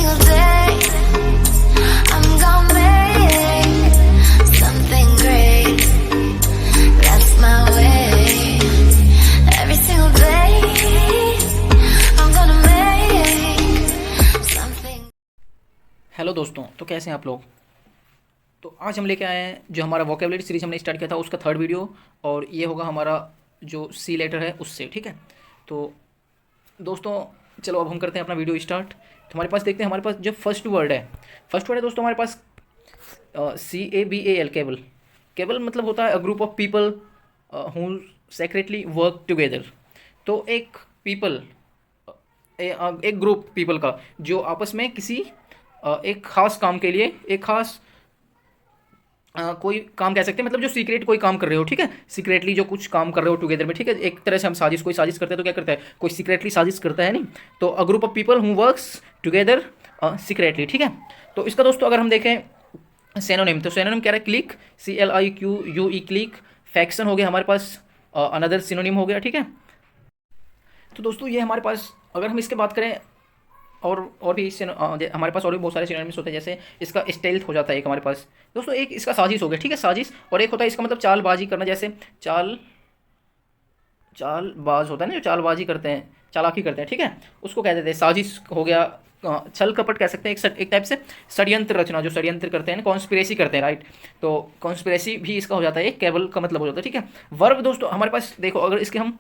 single day I'm gonna make something great. That's my way. Every single day I'm gonna make something. Hello दोस्तों, तो कैसे हैं आप लोग। तो आज हम लेके आए हैं जो हमारा वोकेबलरी सीरीज हमने स्टार्ट किया था उसका थर्ड वीडियो, और ये होगा हमारा जो सी लेटर है उससे, ठीक है। तो दोस्तों चलो अब हम करते हैं अपना वीडियो स्टार्ट। तो हमारे पास देखते हैं, हमारे पास जो फर्स्ट वर्ड है दोस्तों हमारे पास CABAL, केबल। केबल मतलब होता है a group of people who secretly work together. तो एक पीपल, एक ग्रुप पीपल का जो आपस में किसी एक खास काम के लिए, एक खास कोई काम कह सकते हैं, मतलब जो सीक्रेट कोई काम कर रहे हो, ठीक है, सीक्रेटली जो कुछ काम कर रहे हो टुगेदर में, ठीक है। एक तरह से हम साजिश, कोई साजिश करते हैं तो क्या करता है, कोई सीक्रेटली साजिश करता है नहीं। तो a group of people who works together secretly, ठीक है। तो इसका दोस्तों अगर हम देखें सिनोनिम, तो सिनोनिम क्या है, क्लिक, CLIQUE, क्लिक। फैक्शन हो गया हमारे पास, अनदर सिनोनिम हो गया, ठीक है। तो दोस्तों ये हमारे पास अगर हम इसके बात करें और भी हमारे पास और भी बहुत सारे सिनोनिम्स होते हैं। जैसे इसका स्टेल्थ हो जाता है एक हमारे पास दोस्तों, एक इसका साजिश हो गया, ठीक है, साजिश। और एक होता है इसका मतलब चालबाजी करना, जैसे चालबाज होता है ना, जो चालबाजी करते हैं, चालाकी करते हैं, ठीक है, उसको कह देते हैं साजिश हो गया। छल कपट कह सकते हैं, एक टाइप से षड्यंत्र रचना, जो षड्यंत्र करते हैं, कॉन्स्पिरेसी करते हैं, राइट। तो कॉन्स्पिरेसी भी इसका हो जाता है, केवल का मतलब हो जाता है, ठीक है। वर्ब दोस्तों हमारे पास देखो, अगर इसके हम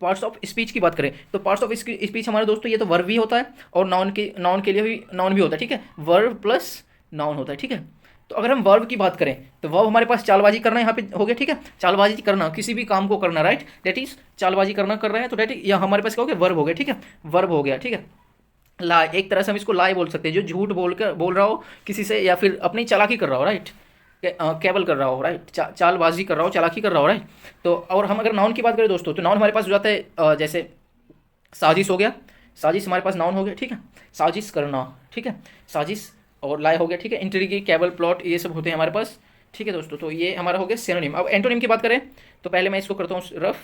पार्ट्स ऑफ स्पीच की बात करें तो पार्ट्स ऑफ स्पीच हमारे दोस्तों ये तो वर्ब भी होता है और नाउन के लिए भी नाउन भी होता है, ठीक है। वर्ब प्लस नाउन होता है, ठीक है। तो अगर हम वर्ब की बात करें तो वर्ब हमारे पास चालबाजी करना यहाँ पे हो गया, ठीक है, चालबाजी करना, किसी भी काम को करना, राइट, डेट इज चालबाजी करना कर रहे हैं, तो डेट यहाँ हमारे पास क्या हो गया, वर्ब हो गया, ठीक है, वर्ब हो गया, ठीक है। लाई, एक तरह से हम इसको लाई बोल सकते हैं, जो झूठ बोल रहा हो किसी से, या फिर अपनी चालाकी कर रहा हो, राइट, केबल कर रहा हो, राइट, चालबाजी कर रहा हो, चालाकी कर रहा हो, राइट। तो और हम अगर नाउन की बात करें दोस्तों, तो नाउन हमारे पास हो जाता है जैसे साजिश हो गया, साजिश हमारे पास नाउन हो गया, ठीक है, साजिश करना, ठीक है, साजिश, और लाई हो गया, ठीक है, इंट्रिग, केबल, प्लॉट, ये सब होते हैं हमारे पास, ठीक है दोस्तों। तो ये हमारा हो गया सिनोनिम। अब एंटोनिम की बात करें तो पहले मैं इसको करता हूँ रफ,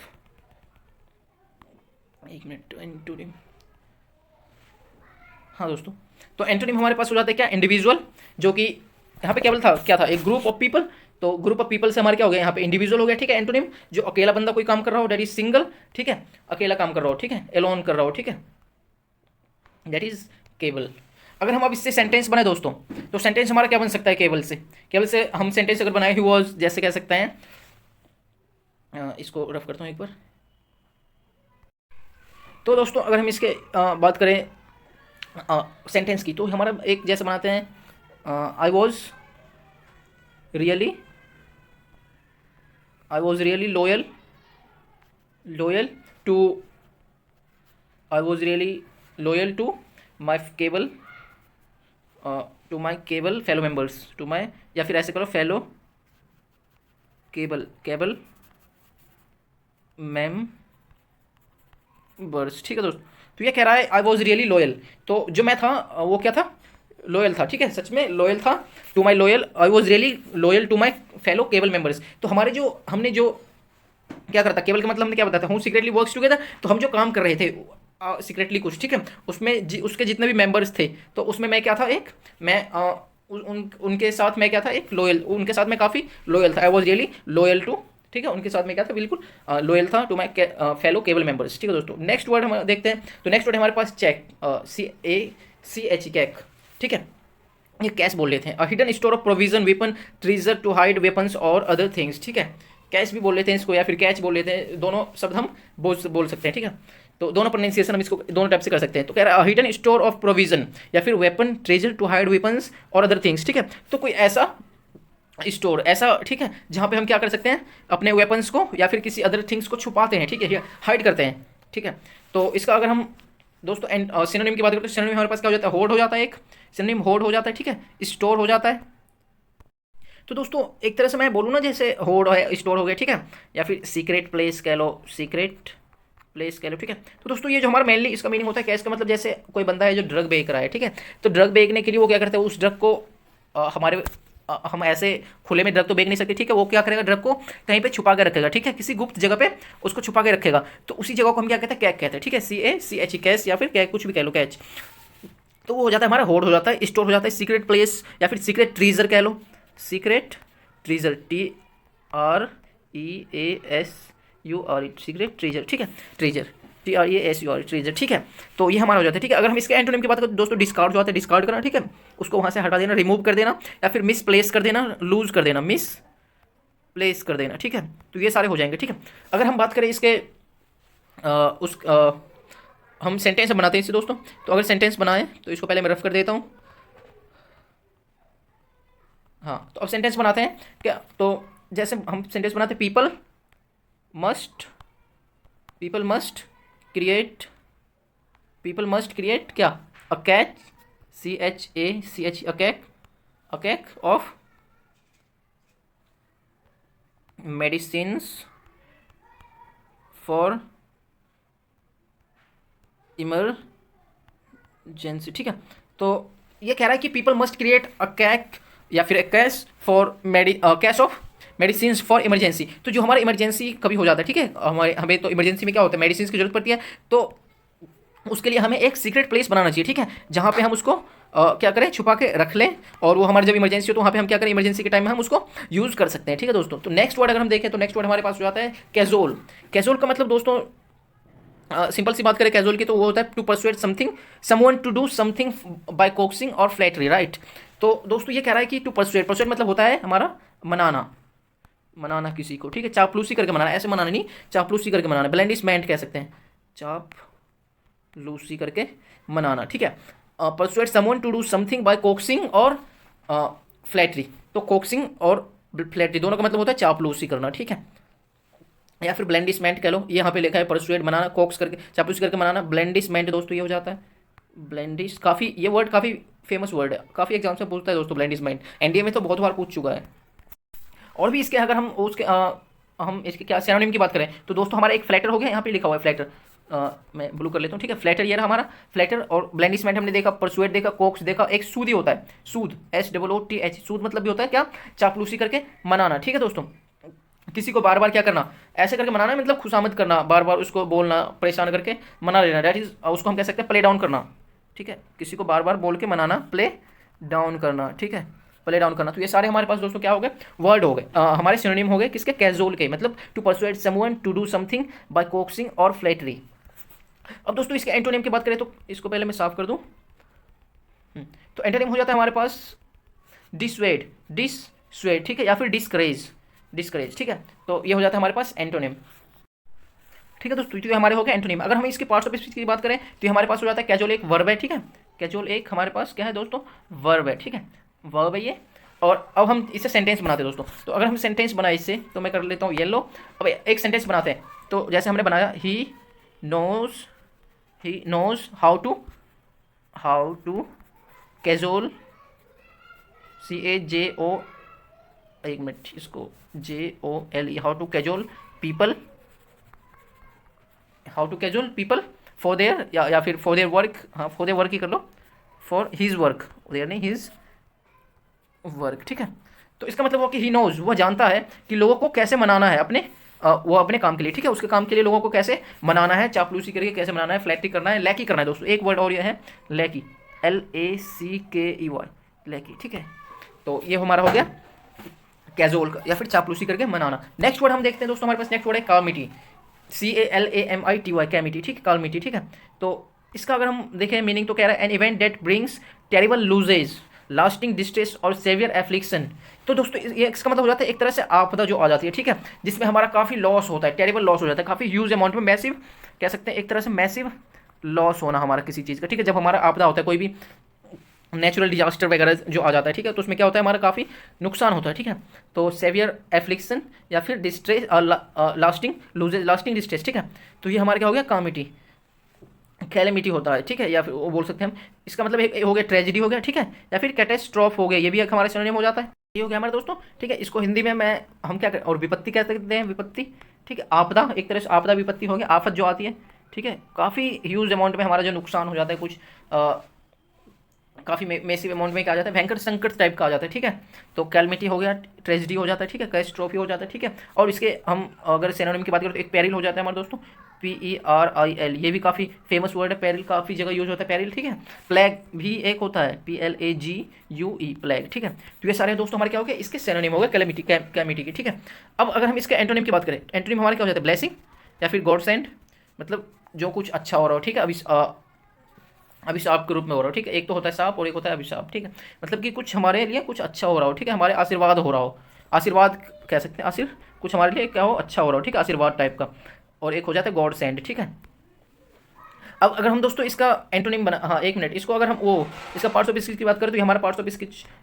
एक मिनट, एंटोनिम, हाँ दोस्तों। तो एंटोनिम हमारे पास हो जाता है क्या, इंडिविजुअल, जो कि यहाँ पे केवल था, क्या था, एक ग्रुप ऑफ पीपल। तो ग्रुप ऑफ पीपल से हमारे क्या हो गया, यहाँ पे इंडिविजुअल हो गया, ठीक है। एंटोनिम जो अकेला बंदा कोई काम कर रहा हो, डेट इज सिंगल, ठीक है, अकेला काम कर रहा हो, ठीक है, एलोन कर रहा हो, ठीक है, डेट इज केबल। अगर हम अब इससे सेंटेंस बनाए दोस्तों, तो सेंटेंस हमारा क्या बन सकता है, केबल से हम सेंटेंस अगर बनाए, ही वॉज, जैसे कह सकते हैं, इसको रफ करता हूँ एक बार। तो दोस्तों अगर हम इसके बात करें सेंटेंस की, तो हमारा एक जैसे बनाते हैं, आई was really loyal to, I was really loyal to my cable fellow members, to my, या फिर ऐसे करो, फेलो केबल मेंबर्स, ठीक है दोस्त। तो ये कह रहा है आई वॉज रियली लॉयल, तो जो मैं था वो क्या था, लॉयल था, ठीक है, सच में लॉयल था, to my loyal, I was really loyal to my fellow cable members. तो हमारे जो हमने जो क्या करता, केबल का मतलब हमने क्या बताया था, हूँ सीक्रेटली वर्क्स टुगेदर। तो हम जो काम कर रहे थे सीक्रेटली कुछ, ठीक है, उसमें उसके जितने भी मेंबर्स थे, तो उसमें मैं क्या था, एक मैं उनके साथ मैं क्या था, एक लॉयल, उनके साथ मैं काफ़ी लॉयल था, I was really loyal to, ठीक है, उनके साथ मैं क्या था, बिल्कुल लॉयल था, to my fellow cable members, ठीक है दोस्तों। नेक्स्ट वर्ड हम देखते हैं, तो नेक्स्ट वर्ड हमारे पास चेक, CACH, कैक, ठीक है, ये कैश बोल लेते हैं, a hidden store of provision, weapon, treasure to hide weapons और अदर थिंग्स, ठीक है, कैश भी बोल लेते हैं इसको, या फिर कैच बोल लेते हैं, दोनों शब्द हम बोल सकते हैं, ठीक है। तो दोनों प्रोनाउंसिएशन हम इसको दोनों टाइप से कर सकते हैं। तो कह रहा है हिडन स्टोर ऑफ प्रोविजन, या फिर weapon, treasure to hide weapons और अदर थिंग्स, ठीक है। तो कोई ऐसा स्टोर, ऐसा, ठीक है, जहाँ पे हम क्या कर सकते हैं, अपने वेपन्स को या फिर किसी अदर थिंग्स को छुपाते हैं, ठीक है, हाइड करते हैं, ठीक है। तो इसका अगर हम दोस्तों सिनोनिम की बात करते हैं, सिनोनिम हमारे पास क्या हो जाता है, होर्ड हो जाता है, एक सिनोनिम होर्ड हो जाता है, ठीक है, स्टोर हो जाता है। तो दोस्तों एक तरह से मैं बोलूँ ना, जैसे होर्ड है, स्टोर हो गया, ठीक है, या फिर सीक्रेट प्लेस कह लो, ठीक है। तो दोस्तों ये जो हमारा मेनली इसका मीनिंग होता है, कैश का मतलब जैसे कोई बंदा है जो ड्रग बेच रहा है, ठीक है, तो ड्रग बेचने के लिए वो क्या करता है, उस ड्रग को हम ऐसे खुले में ड्रग तो बेच नहीं सकते, ठीक है, वो क्या करेगा, ड्रग को कहीं पे छुपा के रखेगा, ठीक है, किसी गुप्त जगह पे उसको छुपा के रखेगा, तो उसी जगह को हम क्या कहते हैं, कैक कहते हैं, ठीक है, CACH, कैश, या फिर कैक, कुछ भी कह लो, कैच। तो वो हो जाता है हमारा होर्ड हो जाता है, स्टोर हो जाता है, सीक्रेट प्लेस या फिर सीक्रेट ट्रीजर कह लो, secret treasure, TREASUR, secret treasure, ठीक है, ट्रीजर, TREASUR, ट्रीजर, ठीक है। तो ये हमारा हो जाता है, ठीक है। अगर हम इसके एंटोनिम की बात करें तो दोस्तों डिस्कार्ड जो आता है, डिस्कार्ड करना, ठीक है, उसको वहाँ से हटा देना, रिमूव कर देना, या फिर मिस प्लेस कर देना, लूज कर देना, मिस प्लेस कर देना, ठीक है। तो ये सारे हो जाएंगे, ठीक है। अगर हम बात करें इसके हम सेंटेंस बनाते हैं इससे दोस्तों। तो अगर सेंटेंस बनाएं तो इसको पहले मैं रफ कर देता हूँ। हाँ, तो अब सेंटेंस बनाते हैं क्या, तो जैसे हम सेंटेंस बनाते हैं, people must create, people must create क्या, a catch, CHACH, a cache of medicines for emergency, ठीक है। तो ये कह रहा है कि people must create a cache या फिर cash for cash of medicine for emergency. तो जो हमारा इमरजेंसी कभी हो जाता है, ठीक है, हमें तो इमरजेंसी में क्या होता है, मेडिसिन की जरूरत पड़ती है, तो उसके लिए हमें एक सीक्रेट प्लेस बनाना चाहिए, ठीक है, जहाँ पे हम उसको क्या करें, छुपा के रख लें, और वो हमारे जब इमरजेंसी हो तो वहाँ पे हम क्या करें, इमरजेंसी के टाइम में हम उसको यूज़ कर सकते हैं, ठीक है दोस्तों। तो नेक्स्ट वर्ड अगर हम देखें तो नेक्स्ट वर्ड हमारे पास हो जाता है कैजुअल। कैजुअल का मतलब दोस्तों सिंपल सी बात करें कैजुअल की, तो वो होता है to persuade someone to do something by coaxing और फ्लैटरी, राइट। तो दोस्तों ये कह रहा है कि टू परसुएड मतलब होता है हमारा मनाना किसी को, ठीक है, चापलूसी करके मनाना, ऐसे मनाना नहीं, चापलूसी करके मनाना, ब्लेंडिसमेंट कह सकते हैं, चापलूसी करके मनाना, ठीक है। Persuade someone to do something by coaxing और फ्लैटरी। तो कोक्सिंग और फ्लैटरी दोनों का मतलब होता है चापलूसी करना, ठीक है, या फिर ब्लेंडिसमेंट कह लो। ये यहाँ पे लिखा है परसुएड बनाना, कोक्स करके चापलूसी करके बनाना, ब्लेंडिसमेंट दोस्तों ये हो जाता है ब्लेंडिस। काफ़ी ये वर्ड काफ़ी फेमस वर्ड है, काफ़ी एग्जाम से पूछता है दोस्तों ब्लेंडिसमेंट, एनडीए में तो बहुत बार पूछ चुका है। और भी इसके अगर हम उसके हम इसके क्या सिनोनिम की बात करें तो दोस्तों हमारा एक फ्लैटर हो गया, यहाँ पे लिखा हुआ है फ्लैटर, मैं ब्लू कर लेता हूँ, ठीक है। फ्लैटर ये रहा हमारा फ्लैटर, और ब्लेंडिसमेंट हमने देखा, परसुएड देखा, कोक्स देखा, एक सूद ही होता है, सूद, SOOTH, सूद मतलब भी होता है क्या, चापलूसी करके मनाना, ठीक है दोस्तों। किसी को बार बार क्या करना, ऐसे करके मनाना, मतलब खुशामद करना, बार बार उसको बोलना, परेशान करके मना लेना, दैट इज उसको हम कह सकते हैं प्ले डाउन करना, ठीक है। किसी को बार बार बोल के मनाना, प्ले डाउन करना, ठीक है, प्ले डाउन करना। तो ये सारे हमारे पास दोस्तों क्या हो गए, वर्ड हो गए, हमारे सिनोनिम हो गए किसके, कैजुअल के, मतलब to persuade someone to do something by coaxing और फ्लैटरी। अब दोस्तों इसके एंटोनिम की बात करें तो इसको पहले मैं साफ कर दूं। तो एंटोनिम हो जाता है हमारे पास डिसवेड, ठीक है, या फिर डिस्करेज, ठीक है। तो ये हो जाता है हमारे पास एंटोनिम, ठीक है दोस्तों। तो ये हमारे हो गए एंटोनिम। अगर हम इसके पार्ट्स ऑफ स्पीच की बात करें तो हमारे पास हो जाता है कैजुअल एक वर्ब है, ठीक है, कैजुअल एक हमारे पास क्या है दोस्तों, वर्ब है, ठीक है, वर्ब है ये। और अब हम इसे सेंटेंस बनाते हैं दोस्तों। तो अगर हम सेंटेंस बनाए इससे, तो मैं कर लेता हूँ येलो। अब एक सेंटेंस बनाते हैं, तो जैसे हमने बनाया, he knows how to cajole, CAJO, एक मिनट, इसको JOLE, how to cajole people for their, या फिर फॉर देयर वर्क, हाँ फॉर देयर वर्क ही कर लो, फॉर हिज वर्क, देयर नहीं, हिज वर्क, ठीक है। तो इसका मतलब वो कि ही नोज, वह जानता है कि लोगों को कैसे मनाना है अपने वो अपने काम के लिए, ठीक है, उसके काम के लिए लोगों को कैसे मनाना है, चापलूसी करके कैसे मनाना है, फ्लैटरी करना है, लैकी करना है दोस्तों। एक वर्ड और ये है लैकी, LACKEY, लैकी, ठीक है। तो ये हमारा हो गया कैजुअल या फिर चापलूसी करके मनाना। नेक्स्ट वर्ड हम देखते हैं दोस्तों, हमारे पास नेक्स्ट वर्ड है कालमिटी, CALAMITY, कैमिटी, ठीक है, कालमिटी, ठीक है। तो इसका अगर हम देखें मीनिंग तो कह रहा है an event that brings terrible loses, lasting distress और सेवियर एफ्लिक्शन। तो दोस्तों ये इसका मतलब हो जाता है एक तरह से आपदा जो आ जाती है, ठीक है, जिसमें हमारा काफ़ी लॉस होता है, टेरिबल लॉस हो जाता है, काफ़ी ह्यूज अमाउंट में, मैसिव कह सकते हैं, एक तरह से मैसिव लॉस होना हमारा किसी चीज़ का, ठीक है। जब हमारा आपदा होता है, कोई भी नेचुरल डिजास्टर वगैरह जो आ जाता है, ठीक है, तो उसमें क्या होता है, हमारा काफ़ी नुकसान होता है, ठीक है। तो सेवियर एफ्लिक्शन या फिर distress, lasting loses, lasting distress, ठीक है। तो ये हमारा क्या हो गया, कामिटी, कैलेमिटी होता है, ठीक है, या फिर वो बोल सकते हैं हम, इसका मतलब एक हो गया ट्रेजिडी हो गया, ठीक है, या फिर कैटेस्ट्रॉफ हो गया, ये भी एक हमारा सिनोनिम हो जाता है। ये हो गया हमारे दोस्तों, ठीक है। इसको हिंदी में हम क्या करें, और विपत्ति कह सकते हैं, विपत्ति, ठीक है, आपदा, एक तरह से आपदा विपत्ति हो गया, आफत जो आती है, ठीक है, काफ़ी ह्यूज अमाउंट में हमारा जो नुकसान हो जाता है, कुछ काफ़ी मैसिव अमाउंट में क्या आ जाता है, भयंकर संकट टाइप का आ जाता है, ठीक है। तो कैलमिटी हो गया, ट्रेजिडी हो जाता है, ठीक है, कैस्ट्रोफी हो जाता है, ठीक है। और इसके हम अगर सिनोनिम की बात करें तो एक पेरिल हो जाता है हमारे दोस्तों, PERIL, ये भी काफ़ी फेमस वर्ड है, पेरिल काफ़ी जगह यूज होता है पेरिल, ठीक है। प्लेग भी एक होता है, PLAGUE, प्लेग, ठीक है। तो ये सारे दोस्तों हमारे क्या हो गए, इसके सिनोनिम हो गए कैलेमिटी कैमिटी की, ठीक है। अब अगर हम इसके एंटोनिम की बात करें, एंटोनिम हमारे क्या हो जाता है, ब्लेसिंग या फिर गॉड सेंड, मतलब जो कुछ अच्छा हो रहा हो, ठीक है। अभिशाप के रूप में हो रहा हो, ठीक है। एक तो होता है साप और एक होता है अभिशाप, ठीक है। मतलब कि कुछ हमारे लिए कुछ अच्छा हो रहा हो, ठीक है, हमारे आशीर्वाद हो रहा हो, आशीर्वाद कह सकते हैं, कुछ हमारे लिए क्या हो, अच्छा हो रहा हो, ठीक है, आशीर्वाद टाइप का। और एक हो जाता है गॉड सेंड, ठीक है। अब अगर हम दोस्तों इसका एंटोनिम बना, हाँ एक मिनट, इसको अगर हम इसका पार्ट्स ऑफ स्पीच की बात करें तो ये हमारा पार्ट्स ऑफ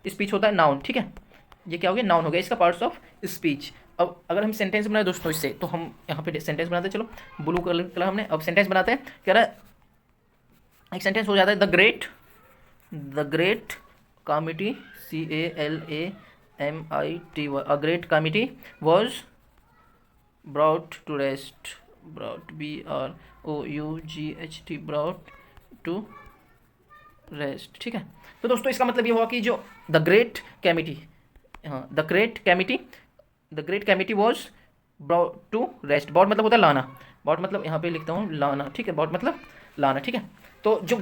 स्पीच होता है नाउन, ठीक है। ये क्या हो गया, नाउन हो गया इसका पार्ट्स ऑफ स्पीच। अब अगर हम सेंटेंस बनाए दोस्तों इससे, तो हम यहाँ पे सेंटेंस बनाते हैं, चलो ब्लू कलर हमने, अब सेंटेंस बनाते हैं। कह रहा है, एक सेंटेंस हो जाता है, the great calamity, CALAMITY, a great calamity was brought to rest, brought BROUGHT, brought to rest, ठीक है। तो दोस्तों इसका मतलब ये हुआ कि जो द ग्रेट कैमिटी, हाँ the great calamity was brought to rest, brought मतलब होता है लाना, ब्राउट मतलब यहाँ पे लिखता हूँ लाना, ठीक है, ब्राउट मतलब लाना, ठीक है। तो जो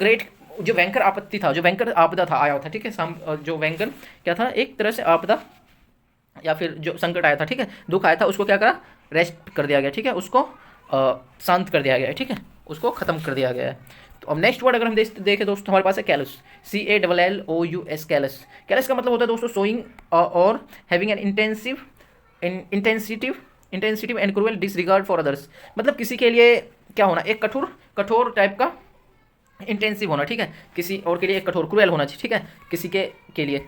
भयंकर आपत्ति था, जो भयंकर आपदा था, आया था, ठीक है। जो भयंकर क्या था, एक तरह से आपदा या फिर जो संकट आया था, ठीक है, दुख आया था, उसको क्या करा, रेस्ट कर दिया गया, ठीक है, उसको शांत कर दिया गया है, ठीक है, उसको ख़त्म कर दिया गया है। तो अब नेक्स्ट वर्ड अगर हम देखें दोस्तों, हमारे पास है कैलस, CALLOUS, कैलस। कैलस का मतलब होता है दोस्तों शोइंग और having an insensitive and cruel disregard for others, मतलब किसी के लिए क्या होना, एक कठोर टाइप का इंटेंसिव होना, ठीक है, किसी और के लिए एक कठोर क्रूअल होना चाहिए, ठीक है, किसी के लिए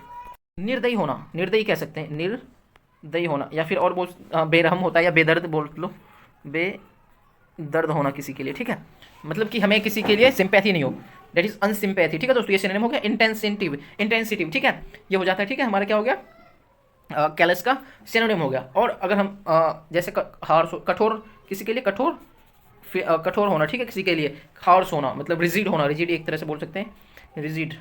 निर्दयी होना, निर्दयी कह सकते हैं, निर्दयी होना, या फिर और बेरहम होता है, या बेदर्द बोल लो, बेदर्द होना किसी के लिए, ठीक है, मतलब कि हमें किसी के लिए सिंपैथी नहीं हो, दैट इज अनसिंपैथी, ठीक है दोस्तों। ये सिनोनिम हो गया इंटेंसिटिव, ठीक है, ये हो जाता है, ठीक है, हमारा क्या हो गया, कैलस का सिनोनिम हो गया। और अगर हम जैसे कठोर, किसी के लिए कठोर होना, ठीक है, किसी के लिए हार्श होना, मतलब रिजिड होना, रिजिड एक तरह से बोल सकते हैं, रिजिड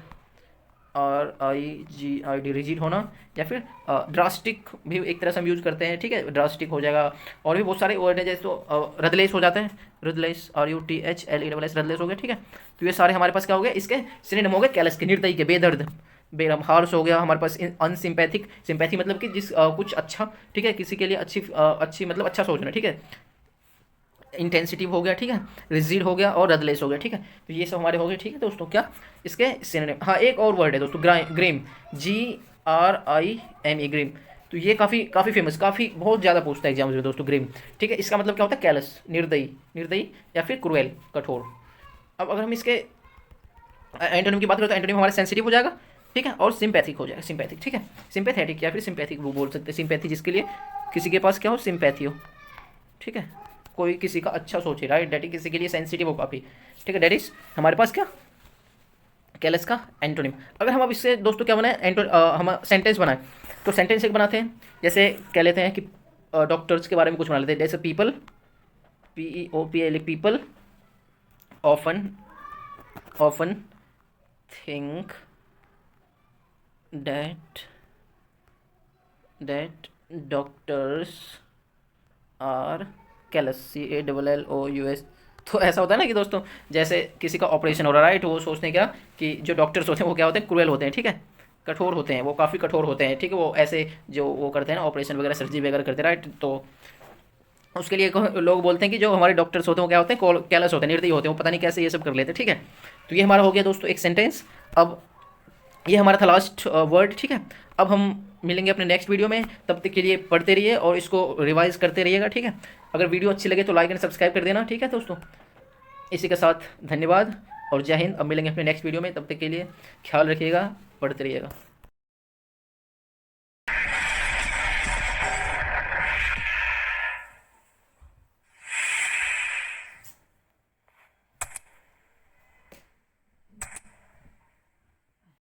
RIGID, रिजिड होना, या फिर ड्रास्टिक भी एक तरह से हम यूज करते हैं, ठीक है, ड्रास्टिक हो जाएगा। और भी बहुत सारे वर्ड हैं, जैसे तो रदलेस हो जाते हैं, रदलेस RUTHLESS, रदलेस हो गया, ठीक है। तो ये सारे हमारे पास क्या हो गए, इसके सिनोनिम हो गए कैलस के, निर्दयी के, बेदर्द, बेरहम, हार्श हो गया हमारे पास, अनसिंपैथिक, सिंपैथी मतलब कि कुछ अच्छा, ठीक है, किसी के लिए अच्छी मतलब अच्छा सोचना, ठीक है, इंटेंसिटिव हो गया, ठीक है, रिजिड हो गया, और रदलेस हो गया, ठीक है। तो ये सब हमारे हो गए, ठीक है दोस्तों, क्या इसके सिनोनिम। हाँ एक और वर्ड है दोस्तों, ग्रीम, GRIME, ग्रीम। तो ये काफ़ी फेमस, बहुत ज़्यादा पूछता है एग्जाम्स में दोस्तों, ग्रीम, ठीक है। इसका मतलब क्या होता है, कैलस, निर्दयी या फिर क्रूएल, कठोर। अब अगर हम इसके एंटोनिम की बात करें तो एंटोनिम हमारा सेंसिटिव हो जाएगा, ठीक है, और सिंपैथिक हो जाएगा, सिंपैथिक, ठीक है, सिंपैथेटिक या फिर सिंपैथिक वो बोल सकते हैं, सिंपैथी जिसके लिए किसी के पास क्या हो, सिंपैथी हो, ठीक है, कोई किसी का अच्छा सोचे, राइट, डेट इज किसी के लिए सेंसिटिव हो काफ़ी, ठीक है, डेट इज हमारे पास क्या, कैलस का एंटोनिम। अगर हम अब इससे दोस्तों क्या बनाए, हम सेंटेंस बनाए, तो सेंटेंस एक बनाते हैं, जैसे कह लेते हैं कि डॉक्टर्स के बारे में कुछ बना लेते हैं, जैसे people, PEOPL, people often think that doctors are callous, CALLOUS। तो ऐसा होता है ना कि दोस्तों, जैसे किसी का ऑपरेशन हो रहा है, राइट, वो सोचते हैं क्या कि जो डॉक्टर्स होते हैं वो क्या होते हैं, क्रूएल होते हैं, ठीक है, कठोर होते हैं, वो काफ़ी कठोर होते हैं, ठीक है, वो ऐसे जो वो करते हैं ना, ऑपरेशन वगैरह, सर्जरी वगैरह करते हैं, राइट। तो उसके लिए लोग बोलते हैं कि जो हमारे डॉक्टर्स होते हैं वो क्या होते हैं, कैलस होते हैं, निर्दयी होते हैं, वो पता नहीं कैसे ये सब कर लेते हैं, ठीक है। तो ये हमारा हो गया दोस्तों एक सेंटेंस। अब ये हमारा था लास्ट वर्ड, ठीक है। अब हम मिलेंगे अपने नेक्स्ट वीडियो में, तब तक के लिए पढ़ते रहिए और इसको रिवाइज करते रहिएगा, ठीक है। अगर वीडियो अच्छी लगे तो लाइक एंड सब्सक्राइब कर देना, ठीक है दोस्तों। इसी के साथ धन्यवाद और जय हिंद। अब मिलेंगे अपने नेक्स्ट वीडियो में, तब तक के लिए ख्याल रखिएगा, पढ़ते रहिएगा।